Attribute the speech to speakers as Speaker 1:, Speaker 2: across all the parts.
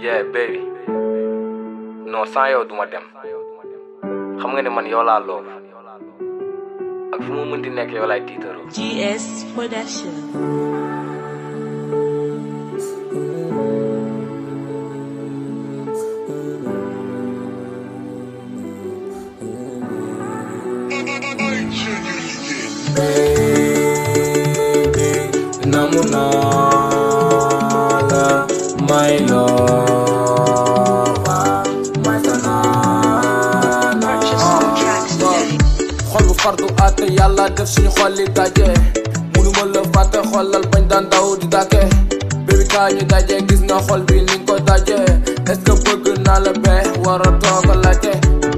Speaker 1: Yeah baby non sans yow duma dem xam nga ne man yow laa loof ak fu mu mënti nekk yow laay tiitaroo.
Speaker 2: GS Production.
Speaker 3: Namu nala, my love, my sanana. Xol bu fardu ate yàlla def suñu xol li daje munuma la fàtte xolal bañ daan daw di dàkke baby kaa ñu daje gis nga xol bi ni ko daje est-ce que bëgg naa la be war a toog laajte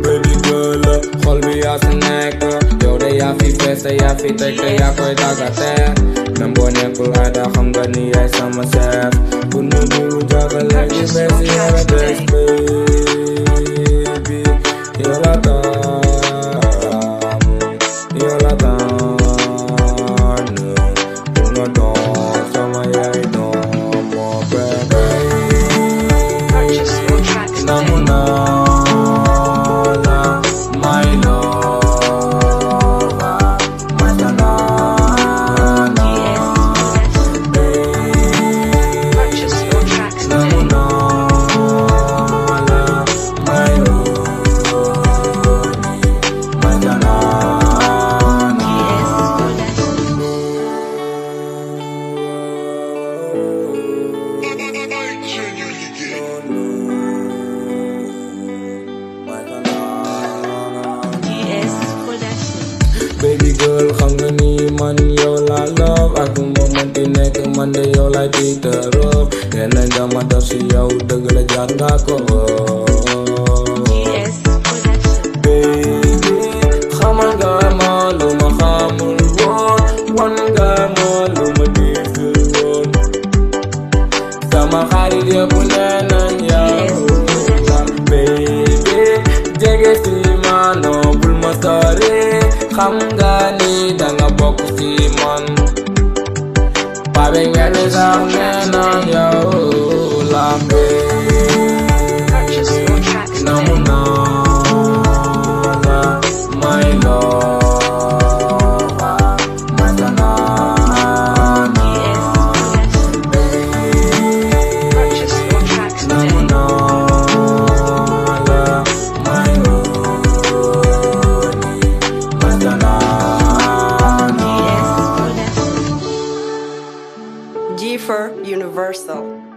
Speaker 3: baby girl xol bi yaa si nekk yow de yaa fi fees yaa fi teg te yaa koy dagate même boo nekkul ada xam nga ni yaay sama chef bu nu bu jagale gi bees yaa la des baby yow la baby girl xam nga ni man yow la love ak mo mënti nekk man de yow la tiitaroo nee nañ dama def si yow dëgg la jaar nga ko baby xamal nga ma lu ma xamul woon wan nga ma lu ma gisul woon sama xarit yëpp nee nañ yow la baby jege si ma noo bul ma sori xam nga ni danga bokk ci man Pape ngeen sax nee na yow la namu naa la my love my sanana namu naa la my
Speaker 2: G for Universal.